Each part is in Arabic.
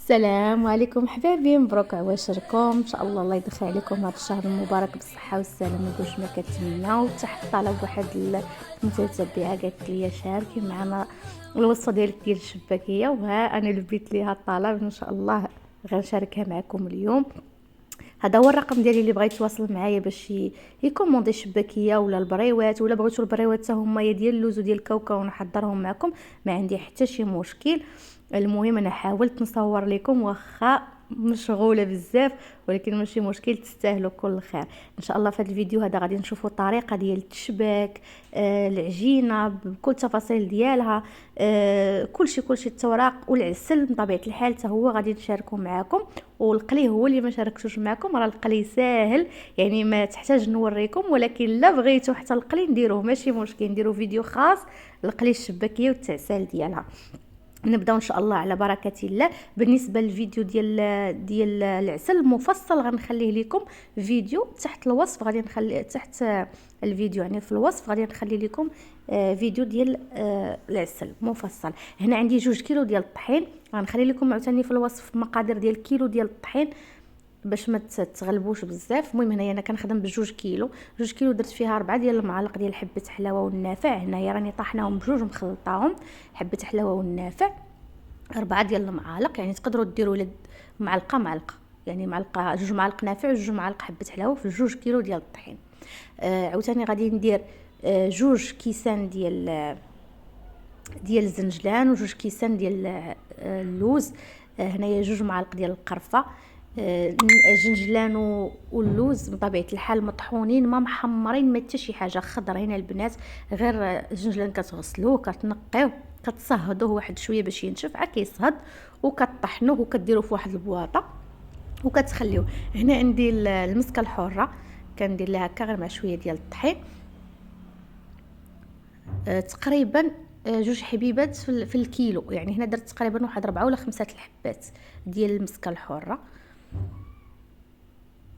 السلام عليكم حبايبي، مبروك عواشركم ان شاء الله. الله يدخل عليكم هذا الشهر المبارك بالصحه والسلامه كلش ما كتمنى. وتحت طلب واحد المتتبعه قالت لي شاركي معنا الوصفه ديالك ديال الشباكيه، وها انا لبيت ليها الطلب ان شاء الله غنشاركها معكم اليوم. هذا هو الرقم ديالي اللي بغيت يتواصل معايا باش يكوموندي الشباكيه ولا البريوات، ولا بغيتو البريوات حتى هما يا ديال اللوز وديال الكاوكاو ونحضرهم معكم، ما عندي حتى شي مشكل. المهم انا حاولت نصور لكم واخا مشغوله بزاف، ولكن ماشي مشكل، تستاهلوا كل خير ان شاء الله. في هذا الفيديو هذا غادي نشوفوا الطريقه ديال التشباك، العجينه بكل تفاصيل ديالها، كلشي التوراق والعسل بطبيعه الحال حتى هو غادي نشاركه معكم. والقلي هو اللي ما شاركتوش معكم، راه القلي ساهل يعني ما تحتاج نوريكم، ولكن لا بغيتو حتى القلي نديروه ماشي مشكل، نديرو فيديو خاص القلي الشباكيه والتعسال ديالها. نبداو ان شاء الله على بركه الله. بالنسبه للفيديو ديال العسل مفصل غنخليه لكم فيديو تحت الوصف، غادي نخلي تحت الفيديو يعني في الوصف غادي نخلي لكم فيديو ديال العسل مفصل. هنا عندي 2 كيلو ديال الطحين، غنخلي لكم عاوتاني في الوصف مقادير ديال كيلو ديال الطحين باش ما تغلبوش بزاف. المهم هنايا انا كنخدم بجوج كيلو، 2 كيلو درت فيها 4 ديال المعالق ديال حبه حلاوه والنافع. هنايا راني طاحناهم بجوج مخلطاهم، حبه حلاوه والنافع 4 ديال المعالق، يعني تقدروا ديروا معلقه يعني معلقه 2 معالق نافع و2 معالق حبه حلاوه في 2 كيلو ديال الطحين. عاوتاني غادي ندير 2 كيسان ديال الزنجلان و2 كيسان ديال اللوز. هنايا 2 معالق ديال القرفه. الجنجلان واللوز بطبيعه الحال مطحونين ما محمرين ما حتى شي حاجه خضر. هنا البنات غير الجنجلان كتغسلوه كتنقيوه كتصهدوه واحد شويه باش ينشف، عا كيصهد وكطحنوه وكديروه في واحد البواطه وكتخليوه. هنا عندي المسكه الحره كندير لها هكا غير مع شويه ديال الطحين، تقريبا 2 حبيبات في الكيلو، يعني هنا درت تقريبا واحد 4 ولا 5 الحبات ديال المسكه الحره.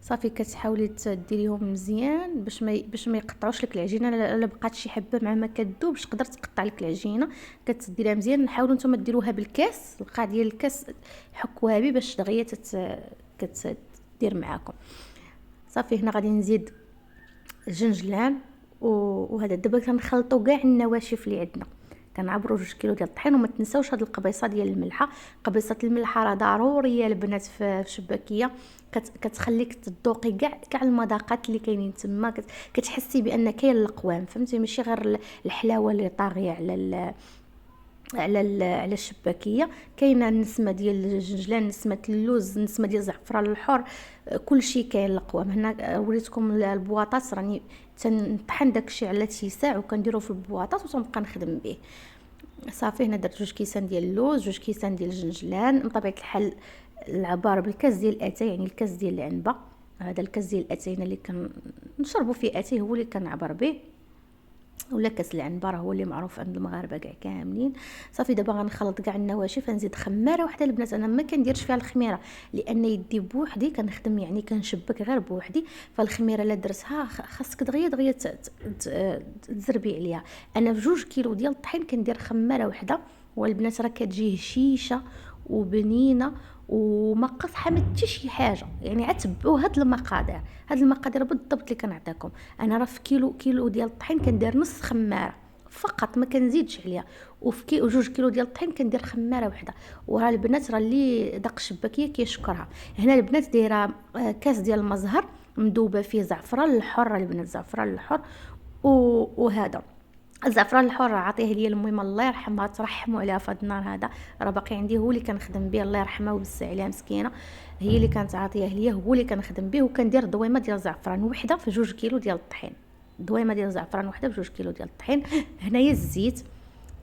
صافي كتحاولي تديريهم مزيان باش ما يقطعوش لك العجينه. الا بقات شي حبه مع ما كذوبش تقدر تقطع لك العجينه، كتديريها مزيان. نحاولوا نتوما ديروها بالكاس، القاع ديال الكاس حكوها به باش دغيا كتدير معاكم. صافي هنا غادي نزيد الجنجلان وهذا. دابا كنخلطوا كاع النواشف اللي عندنا، كنعبروا 2 كيلو ديال الطحين. وما تنساوش هاد القبيصه ديال الملحه، قبيصه الملحه راه ضروريه البنات في الشباكيه، كتخليك تذوقي كاع المذاقات اللي كاينين تما، كتحسي بان كاين القوام، فهمتي؟ ماشي غير الحلاوه اللي طاغيه على الشباكيه. كاينه النسمه ديال الجنجلان، نسمه اللوز، نسمه ديال الزعفران الحر، كل شيء كاين القوام. هنا وريتكم البواطات، راني تنطحن داكشي على تيساع وكنديرو في البواطات وتنبقى نخدم به. صافي هنا درت 2 كيسان ديال اللوز، 2 كيسان ديال الجنجلان. بطبيعه الحال العبار بالكاس ديال الاتاي، يعني الكاس ديال العنبه. هذا الكاس ديال الاتاي اللي كنشربوا فيه اتاي هو اللي كنعبر به، ولا كاس العنبر هو اللي معروف عند المغاربه كاع كاملين. صافي دابا غنخلط كاع النواشف. غنزيد خماره واحده البنات، انا ما كنديرش فيها الخميره لان يدي بوحدي كنخدم، يعني كنشبك غير بوحدي. فالخميره لا درتها خاصك دغيا تزربي عليها. انا في 2 كيلو ديال الطحين كندير خماره واحده، والبنات راه كتجي هشيشه وبنينه وما قصحه ما حتى شي حاجه. يعني عتبعوا هاد المقادير بالضبط اللي كنعطيكم. انا راه في كيلو ديال الطحين كندير نص خماره فقط، ما كنزيدش عليها. وفي 2 كيلو ديال الطحين كندير خماره واحده. وراه البنات راه اللي داق الشباكيه كيشكرها. هنا البنات دايره كاس ديال المزهر مذوبه فيه زعفران الحر البنات، زعفران الحر وهذا الزعفران الحر عطيه ليا المهم الله يرحمها، ترحموا عليها في هذا النهار هذا، راه باقي عندي هو اللي كنخدم به الله يرحمها ويوسع عليها مسكينه. هي اللي كانت عاطيه ليا، هو اللي كنخدم به. وكندير دويمه ديال الزعفران وحده في 2 كيلو ديال الطحين، دويمه ديال الزعفران وحده في 2 كيلو ديال الطحين. هنايا الزيت،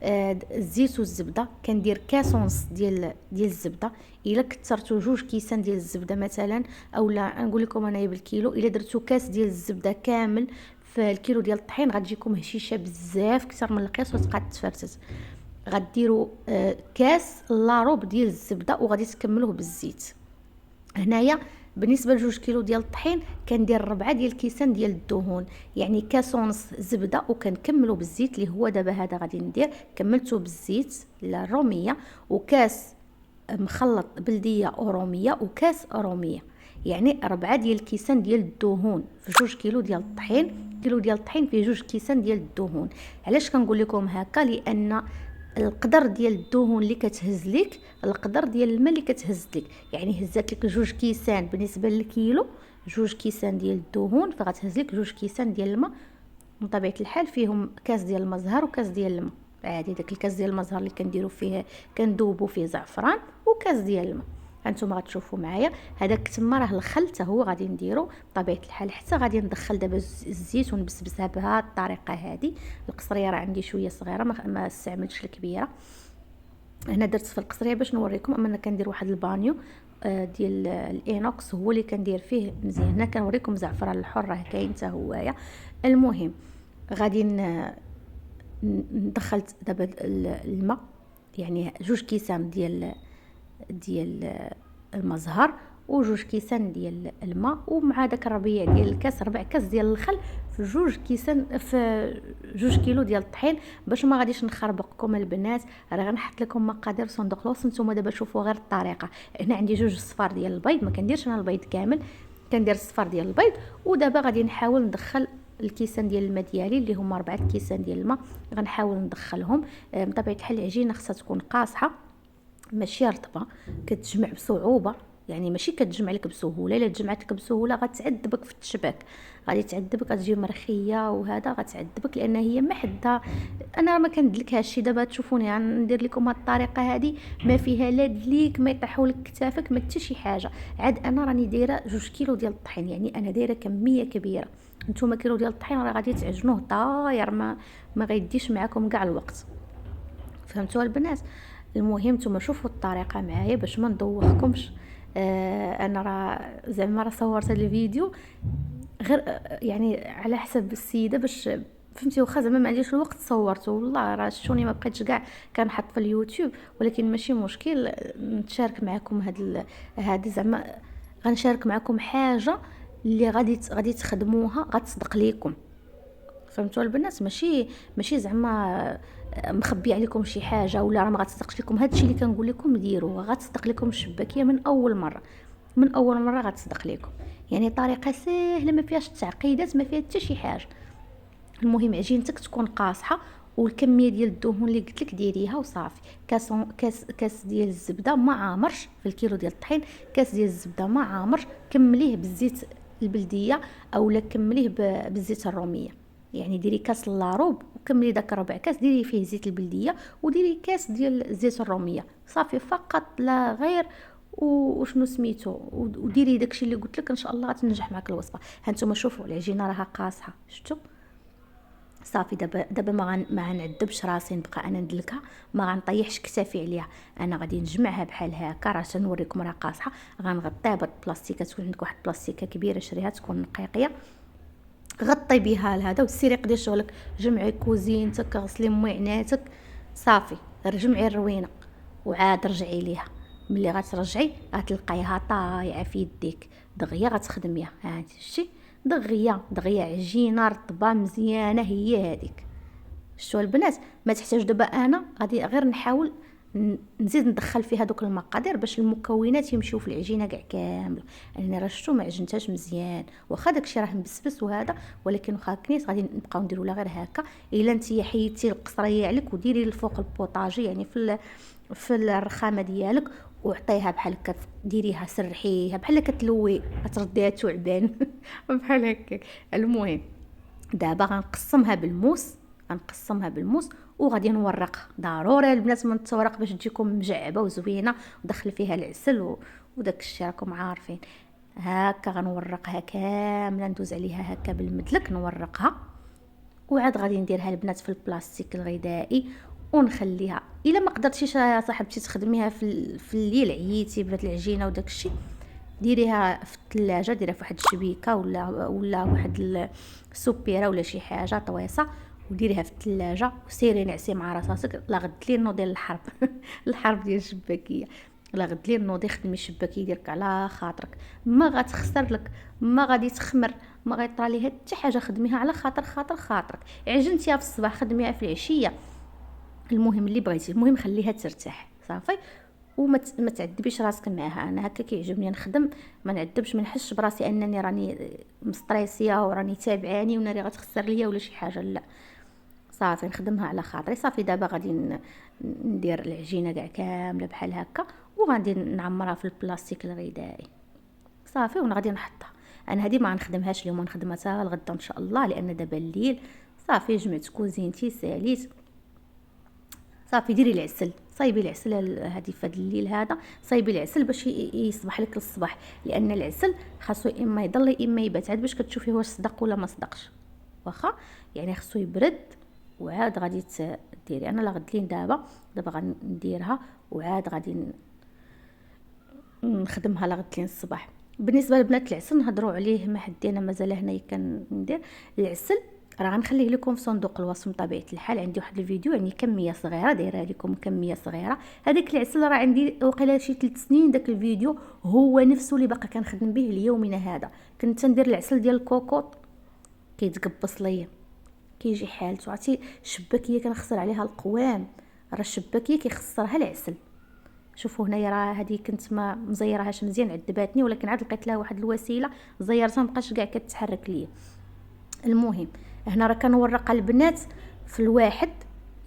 الزيت والزبده كندير كاس ونص ديال الزبده. الا كثرتوا 2 كيسان ديال الزبده مثلا، اولا نقول لكم انايا بالكيلو، الا درتوا كاس ديال الزبده كامل في الكيلو ديال الطحين غتجيكم هشيشه بزاف اكثر من القياس وتبقى تفرتت. غديروا كاس لاروب ديال الزبده وغادي تكملوه بالزيت. هنايا بالنسبه ل 2 كيلو ديال الطحين كندير 4 ديال الكيسان ديال الدهون، يعني كاس ونص زبده وكنكملوا بالزيت اللي هو دابا هذا غادي ندير كملته بالزيت الروميه. وكاس مخلط بلديه اوروميه وكاس اوروميه، يعني 4 ديال الكيسان ديال الدهون في 2 كيلو ديال الطحين. كيلو ديال الطحين فيه 2 كيسان ديال الدهون. علاش كنقول لكم هكا؟ لان القدر ديال الدهون اللي كتهز لك القدر ديال الماء اللي كتهز لك، يعني هزات لك 2 كيسان بالنسبه للكيلو، 2 كيسان ديال الدهون فغتهز لك 2 كيسان ديال الماء. من طبيعه الحال فيهم كاس ديال الماء زهر وكاس ديال الماء عادي، داك الكاس ديال الماء زهر اللي كنديروا فيه كندوبوا فيه زعفران، وكاس ديال الماء. هانتوما غتشوفوا معايا هذاك تما راه الخل حتى هو غادي نديرو بطبيعه الحال. حتى غادي ندخل دابا الزيت ونبسبسها بهذه الطريقه هذه. القصريه راه عندي شويه صغيره ما استعملتش الكبيره. هنا درت في القصريه باش نوريكم. اما انا كندير واحد البانيو ديال الانوكس هو اللي كندير فيه مزيان. هنا كنوريكم زعفران الحر راه كاين حتى هويا. المهم غادي ندخلت دابا الماء، يعني 2 كيسان ديال الماء زهر و2 كيسان ديال الماء، ومع داك الربيع ديال الكاس 4 كاس ديال الخل في 2 كيسان في 2 كيلو ديال الطحين. باش ما غاديش نخربقكم البنات راه غنحط لكم مقادير صندوق الوصف. نتوما دابا شوفوا غير الطريقه. هنا عندي 2 صفار ديال البيض، ما كنديرش انا البيض كامل، كندير الصفار ديال البيض. ودابا غادي نحاول ندخل الكيسان ديال الماء ديالي اللي هما 4 كيسان ديال الماء، غنحاول ندخلهم. بطبيعه الحال العجينه خصها تكون قاصحه ماشي رطبه، كتجمع بصعوبه، يعني ماشي كتجمع لك بسهوله. الا تجمعت لك بسهوله غتعذبك في التشباك، غادي تعذبك، غتجي مرخيه وهذا غتعذبك لان هي ما حدا. انا ما كندلكهاش شي. دابا تشوفوني غندير لكم هذه الطريقه هذه ما فيها لا دليك ما يطيحوا لك كتافك ما حتى شي حاجه. عاد انا راني دايره 2 كيلو ديال الطحين، يعني انا دايره كميه كبيره. نتوما كيلو ديال الطحين راه غادي تعجنوه طاير، ما غيديش معكم كاع الوقت. فهمتوا البنات؟ المهم نتوما شوفوا الطريقه معايا باش ما ندوخكمش. انا راه زعما راه صورت هذا الفيديو غير يعني على حسب السيده باش فهمتي. واخا زعما ما عنديش الوقت صورته، والله راه شوني ما بقيتش كاع كنحط في اليوتيوب، ولكن ماشي مشكل نتشارك معكم هاد زعما غنشارك معكم حاجه اللي غادي تخدموها غتصدق ليكم. فهمتوا البنات؟ ماشي زعما مخبي عليكم شي حاجه ولا راه ما غتصدقش لكم. هادشي اللي كنقول لكم ديروه غتصدق لكم الشباكيه من اول مره، من اول مره غتصدق لكم. يعني طريقه سهله ما فيهاش تعقيدات، ما فيها حتى شي حاجه. المهم عجينتك تكون قاصحه، والكميه ديال الدهون اللي قلت لك ديريها وصافي. كاس ديال الزبده ما عامرش في الكيلو ديال الطحين، كاس ديال الزبده ما عامرش، كمليه بالزيت البلديه اولا كمليه بالزيت الروميه. يعني ديري كاس لاروب وكملي داك 4 كاس ديري فيه زيت البلديه، وديري كاس ديال الزيت الروميه صافي فقط لا غير. وشنو سميتو، وديري داكشي اللي قلت لك ان شاء الله غتنجح معك الوصفه. هانتوما شوفوا العجينه راها قاصحه، شفتوا؟ صافي دابا ما غنعذبش راسي نبقى انا ندلكها، ما غنطيحش كتافي عليها. انا غادي نجمعها بحال هكا، راه تنوريكم راه قاصحه. غنغطيها بالبلاستيكه، تكون عندك واحد البلاستيكه كبيره شريها تكون نقيقيه، غطي بها لهذا وسيري قدي شغلك. جمعي كوزينتك، غسلي مويعناتك، صافي رجمعي الروينه وعاد رجعي ليها. ملي غترجعي غتلقايها طايعه في يديك دغيا غتخدميها. هانتي شتي دغيا عجينه رطبه مزيانه هي هذيك. شتو البنات؟ ما تحتاج. دابا انا غادي غير نحاول نزيد ندخل فيها دوك المقادير باش المكونات يمشيو في العجينه كاع كامله. يعني راه شفتوا ما عجنتهاش مزيان، واخا داكشي راه مبسبس وهذا، ولكن واخا كنيت غادي نبقاو نديروا لها غير هكا. الا نتيا حيدتي القصريه عليك وديري الفوق البوطاجي، يعني في الرخامه ديالك، وعطيها بحال هكا، ديريها سرحيها بحال كتلوي غترديها تعبان بحال هكا. المهم دابا غنقسمها بالموس وغادي نورقها. ضروري البنات من التورق باش تجيكم مجعبه وزوينه، ودخل فيها العسل وداك الشيء راكم عارفين. هكا غنورقها كامله، ندوز عليها هكا بالمدلك نورقها، وعاد غادي نديرها البنات في البلاستيك الغذائي ونخليها. الا ما قدرتيش يا صاحبتي تخدميها في الليل، عييتي بهاد العجينه وداك الشيء، ديريها في الثلاجه، ديريها في واحد الشبيكه ولا واحد السوبيره ولا شي حاجه طويصه، وديريها في الثلاجه وسيري نعسي مع راسك. لا غد لي نوضي للحرب الحرب ديال الشباكيه، لا غد لي نوضي خدمي الشباكيه ديالك على خاطرك، ما غتخسر لك، ما غادي تخمر، ما غيطرى ليها حتى حاجه. خدميها على خاطرك. عجنتيها في الصباح خدميها في العشيه، المهم اللي بغيتي. المهم خليها ترتاح صافي. ما تعذبيش راسك معها. انا هكا كيعجبني نخدم، ما نعذبش، ما نحسش براسي انني راني مستريسيه وراني تابعاني وناري غتخسر ليا ولا شي حاجه، لا صافي نخدمها على خاطري. صافي دابا غادي ندير العجينه كاع كامله بحال هكا، وغادي نعمرها في البلاستيك الغذائي صافي، وانا غادي نحطها. انا هذه ما غنخدمهاش اليوم، نخدمها حتى الغدا ان شاء الله، لان دابا الليل. صافي جمعت كوزينتي ساليت. صافي ديري العسل، صايبي العسل هذه في هذا الليل هذا، صايبي العسل باش يصبح لك الصباح، لان العسل خاصو اما يضل اما يبات، عاد باش كتشوفي واش صدق ولا ما صدقش. واخا يعني خصو يبرد وعاد غادي ديري. انا لا غدلين دابا غنديرها وعاد غادي نخدمها لغدلين الصباح. بالنسبه لبنات العسل نهضروا عليه ما حدينا مازال هنايا كندير العسل، راه غنخليه لكم في صندوق الوصف من طبيعه الحال. عندي واحد الفيديو يعني كميه صغيره دايره لكم، كميه صغيره. هذاك العسل راه عندي وقيله شي 3 سنين، داك الفيديو هو نفسه اللي باقا كنخدم به ليومنا هذا. كنت ندير العسل ديال الكوكوط كيتقبص ليا، كيجي حالته. عرفتي الشباكيه كنخسر عليها القوام، راه الشباكيه كيخسرها العسل. شوفوا هنايا راه هذه كنت ما مزيرهاش مزيان، عذباتني، ولكن عاد لقيت لها واحد الوسيله زيرتها مابقاش كاع كتحرك ليا. المهم هنا راه كنورق البنات في الواحد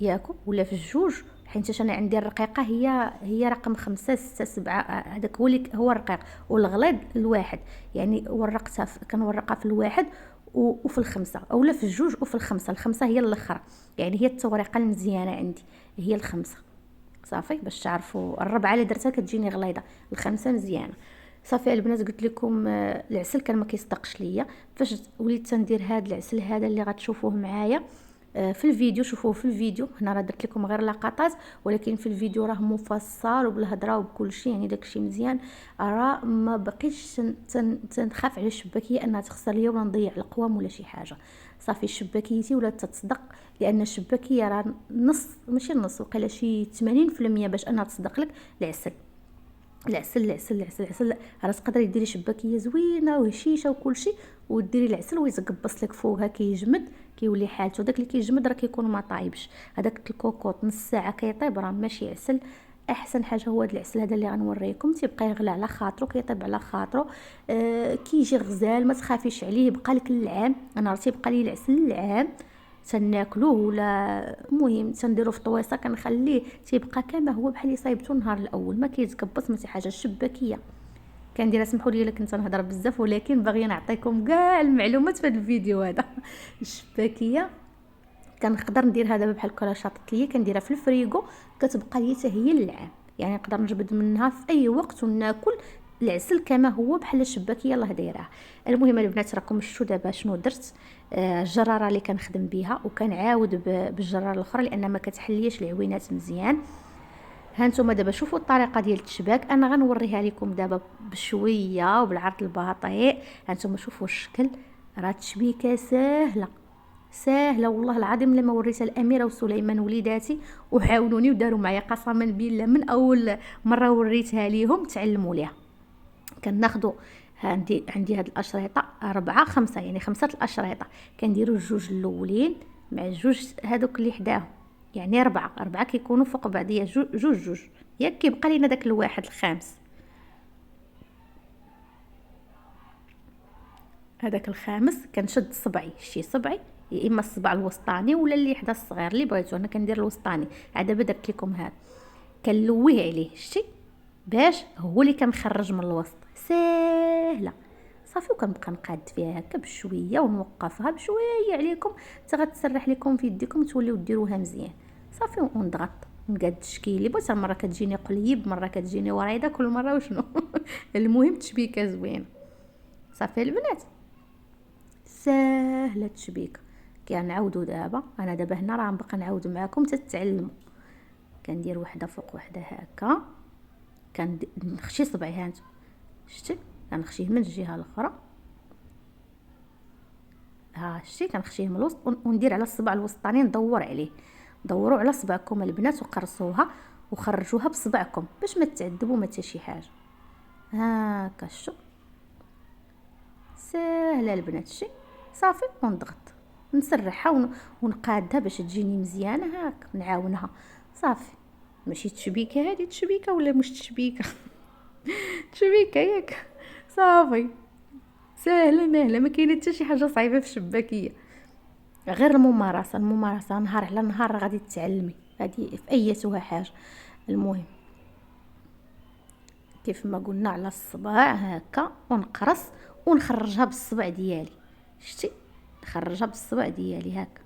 ياكو ولا في الجوج، حيت انا عندي الرقيقه هي رقم 5 6 7، هذاك هو الرقيق، والغليظ الواحد. يعني ورقتها كنورقها في الواحد وفي الخمسه، اولا في الجوج وفي الخمسه. الخمسه هي الاخرى، يعني هي التوريقه المزيانه عندي هي الخمسه. صافي باش تعرفوا، الربعه اللي درتها كتجيني غليظه، الخمسه مزيانه. صافي البنات قلت لكم العسل كان ما كيصدقش ليا. فاش وليت تندير هذا العسل هذا اللي غتشوفوه معايا في الفيديو، شوفوه في الفيديو هنا، راه درت لكم غير لقطات، ولكن في الفيديو راه مفصل وبالهضره وبكل شيء، يعني داكشي مزيان. راه ما بقيتش تنخاف على الشباكيه انها تخسر ليا ولا نضيع القوام ولا شي حاجه. صافي شباكيتي ولا تصدق، لان الشباكيه راه نص ماشي نص، وقيله شي 80% باش انها تصدق لك العسل. العسل العسل العسل العسل، راه تقدري ديري شباكيه زوينه وهشيشه وكل شيء، وديري العسل ويتقبص لك فوقها كيجمد، كيولي حالته. داك اللي كيجمد راه كيكون ما طايبش. هذاك الكوكوط نص ساعه كيطيب راه ماشي عسل. احسن حاجه هو هذا العسل هذا اللي غنوريكم، تيبقى يغلى على خاطرو، كيطيب على خاطرو. كيجي غزال، ما تخافيش عليه، يبقى لك العام. انا راه تيبقى لي العسل العام تناكلوه، ولا المهم تنديرو في طويصه كنخليه تيبقى كما هو بحال اللي صايبته النهار الاول، ما كيتقبص ما شي حاجه. الشباكيه كندير، اسمحوا لي الا كنت نهضر بزاف، ولكن باغيه نعطيكم كاع المعلومات في هذا الفيديو هذا. الشباكيه كنقدر نديرها دابا بحال كره شاطت ليا، كنديرها في الفريغو كتبقى لي حتى هي للعام، يعني نقدر نجبد منها في اي وقت وناكل العسل كما هو بحال الشباكيه الله دايرها. المهم البنات راكم شفتوا دابا شنو درت. الجراره اللي كنخدم بها، وكنعاود بالجراره الاخرى لان ما كتحليش العوينات مزيان. هانتوما دابا شوفوا الطريقه ديال التشباك، انا غنوريها لكم دابا بشويه وبالعرض البطيء. هانتوما شوفوا الشكل، راه تشبيكه ساهله ساهله والله العظيم. لما وريتها الاميره وسليمان وليداتي وعاونوني وداروا معايا قسما بالله، من اول مره وريتها ليهم تعلموا ليها. كناخذوا عندي هاد الاشرطه 4 5، يعني 5 الاشرطه، كنديروا الجوج الاولين مع الجوج هذوك اللي حداهم، يعني 4 كيكونوا فوق بعضيا، جوج ياك كيبقى لينا داك الواحد الخامس. هذاك الخامس كنشد صبعي، شي صبعي يا اما الصبع الوسطاني ولا اللي حدا الصغير اللي بغيتو. انا كندير الوسطاني، عاد دابا درت لكم هذا كنلويه عليه شتي باش هو اللي كنخرج من الوسط. ساهله صافي، وكنبقى نقاد فيها هكا بشويه ونوقفها بشويه عليكم حتى غتسرح لكم في يديكم توليو ديروها مزيان. صافي ونضغط نقاد التشكيل اللي بغيت، مره كتجيني قليب، مره كتجيني وريضه، كل مره وشنو. المهم تشبيكه زوينه. صافي البنات ساهله التشبيكه. كنعاودو دابا، انا دابا هنا راه نبقى نعاود معكم تتعلموا. كندير وحده فوق وحده هكا، كنخشي صبعي هانتو شتي، كنخشيه من الجهه الاخرى، ها شتي كنخشيه من الوسط وندير على الصبع الوسطاني ندور عليه. دوروا على صبعكم البنات وقرصوها وخرجوها بصبعكم باش ما تعذبوا ما حتى شي حاجه. هاكا شو ساهله البنات شي. صافي ونضغط نسرحها ونقادها باش تجيني مزيانه، هاك نعاونها. صافي ماشي تشبيكه هذه، تشبيكه ولا مش تشبيكه؟ تشبيكه ياك. صافي، ساهله ماهله، ما كاينه حتى شي حاجه صعيبه في الشباكيه، غير الممارسه. الممارسه نهار على نهار غادي تتعلمي، غادي في ايتها حاجه. المهم كيف ما قلنا على الصباع هكا، ونقرص ونخرجها بالصبع ديالي. شتي، نخرجها بالصبع ديالي هكا.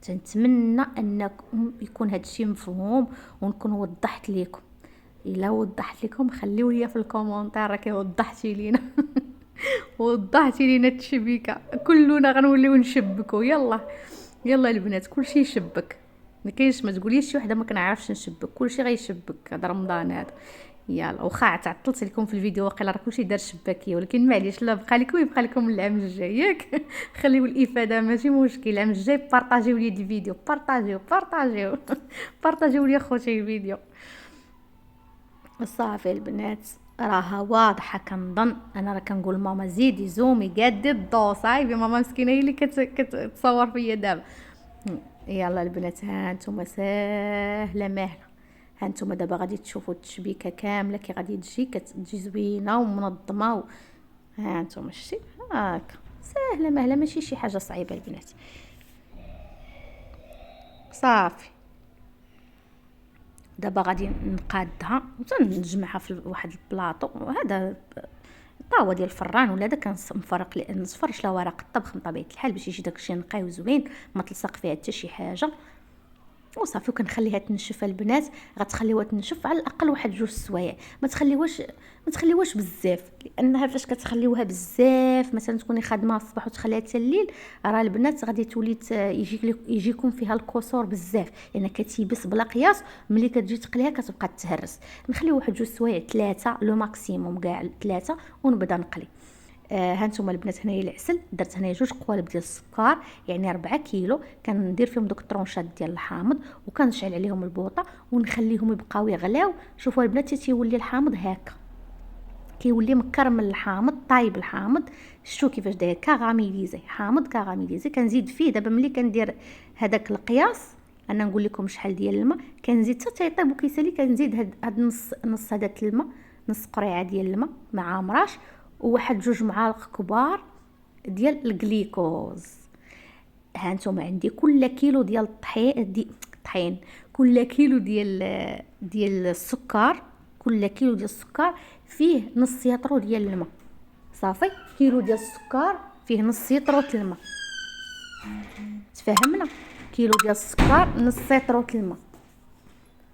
تنتمنى انكم يكون هادشي مفهوم ونكون وضحت لكم. الا وضحت لكم خليو لي في الكومونتير راكي وضحتي لينا. وضحتي لينا التشبيكه، كلنا غنوليو نشبكوا. يلا يلا البنات، كلشي يشبك، ما كاينش، ما تقوليش شي وحده ما كنعرفش نشبك، كلشي غيشبك هذا رمضان هذا. يلا واخا تعطلت لكم في الفيديو، واقيلا راه كلشي دار شباكيه، ولكن معليش، لا بقى لكم يبقى لكم العام الجاي ياك. خليو الافاده ماشي مشكل، العام الجاي بارطاجيو لي الفيديو، بارطاجيو. بارطاجيو لي خوتي الفيديو. صافي البنات، راها واضحه كنظن. انا راه كنقول ماما زيدي زومي قادي الضو، صايبي ماما مسكينه هي اللي كتصور فيا دابا. يلا البنات، ها نتوما ساهله ماهله، ها نتوما دابا غادي تشوفوا التشبيكه كامله كي غادي تجي، كتجي زوينه ومنظمه ها نتوما شتي هاكا، ساهله ماهله، ماشي شي حاجه صعيبه البنات. صافي دابا غادي نقادها ونجمعها في واحد البلاطو. هذا طاوه ديال الفران ولا هذا كنفرق نصفرش له ورق الطبخ من طبيعه الحال باش يجي داكشي نقي وزوين، ما تلصق فيها حتى شي حاجه. وصافي وكنخليها تنشف البنات. غتخليوها تنشف على الاقل واحد 2 سوايع، ما تخليوهاش بزاف، لانها فاش كتخليوها بزاف مثلا تكوني خادمه الصباح وتخليها حتى الليل، راه البنات غادي تولي يجيكم فيها الكسور بزاف، لان كتيبس بلا قياس. ملي كتجي تقليها كتبقى تهرس. نخليو واحد 2 سوايع 3 لو ماكسيموم كاع 3 ونبدا نقلي. هانتوما البنات، هنايا العسل درت هنايا 2 قوالب ديال السكر، يعني 4 كيلو. كندير فيهم دوك الطرونشات ديال الحامض وكنشعل عليهم البوطه ونخليهم يبقاو يغلاو. شوفوا البنات، تيولي الحامض هكا، كيولي مكرمل الحامض، طايب الحامض. شتو كيفاش داير كاراميليزي، حامض كاراميليزي. كنزيد فيه دابا ملي كندير هذاك القياس، انا نقول لكم شحال ديال الماء كنزيد حتى تيطيب وكيسالي. كنزيد هاد نص هذاك الماء، نص قريعه ديال الماء مع مراش، وواحد 2 معالق كبار ديال الجليكوز. ها نتوما عندي كل كيلو ديال الطحين، كل كيلو ديال السكر، كل كيلو ديال السكر فيه نص يطرو ديال الماء. صافي، كيلو ديال السكر فيه نص يطرو الماء. تفهمنا؟ كيلو ديال السكر نص يطرو الماء.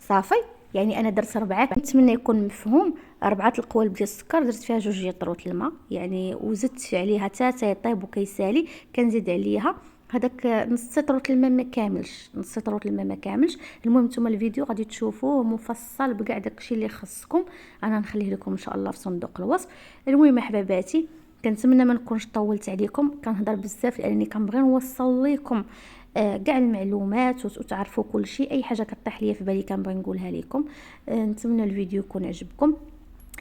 صافي، يعني انا درت 4. نتمنى يكون مفهوم. 4 القوالب ديال السكر درت فيها 2 يطروت الماء يعني، وزدت عليها حتى يطيب وكيسالي. كنزيد عليها هذاك نص يطروت الماء ما كاملش، نص يطروت الماء ما كاملش. المهم نتوما الفيديو غادي تشوفوه مفصل بكاع داكشي اللي خصكم، انا نخليه لكم ان شاء الله في صندوق الوصف. المهم احباباتي، كنتمنى ما نكونش طولت عليكم، كنهضر بزاف لاني كنبغي نوصل لكم كاع المعلومات وتعرفوا كل شيء. اي حاجه كطيح ليا في بالي كنبغي نقولها لكم. نتمنى الفيديو يكون عجبكم.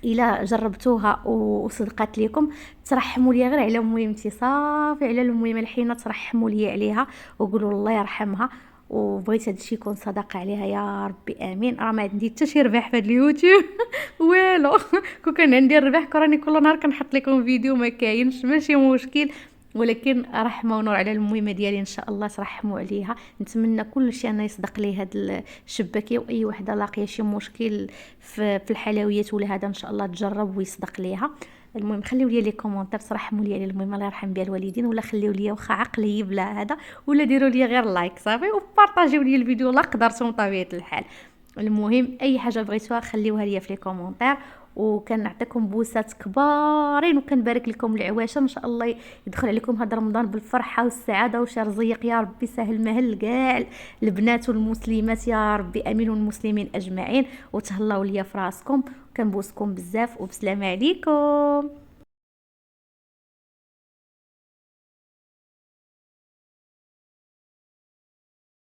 الا جربتوها وصدقات لكم ترحموا لي غير على مهمتي، صافي على المهمه الحينه ترحموا لي عليها وقولوا الله يرحمها. وبغيت هذا الشيء يكون صدقه عليها يا ربي امين. راه ما عندي حتى شي ربح في هذا اليوتيوب. والو، كون كان عندي الربح كراني كل نهار كنحط لكم فيديو، ما كاينش، ماشي مشكل. ولكن رحمه ونور على المهمه ديالي، ان شاء الله ترحموا عليها. نتمنى كل شيء انا يصدق لي هاد الشباكيه، واي وحده لاقيه شي مشكل في الحلويات ولا هذا ان شاء الله تجرب ويصدق ليها. المهم خليو لي كومونتير ترحموا لي على المهم، الله يرحم بها الوالدين، ولا خليو لي واخا عقلي بلا هذا، ولا ديروا لي غير لايك صافي، وبارطاجيو لي الفيديو لا قدرتم طبيعه الحال. المهم اي حاجه بغيتوها خليوها لي في لي كومونتير، وكنعطيكم بوسات كبارين، وكنبارك لكم العواشر ان شاء الله يدخل عليكم هذا رمضان بالفرحه والسعاده وشهر زيق يا ربي، سهل مهل كاع البنات والمسلمات يا ربي امين، والمسلمين اجمعين. وتهلاو ليا في راسكم، كنبوسكم بزاف وبسلام عليكم.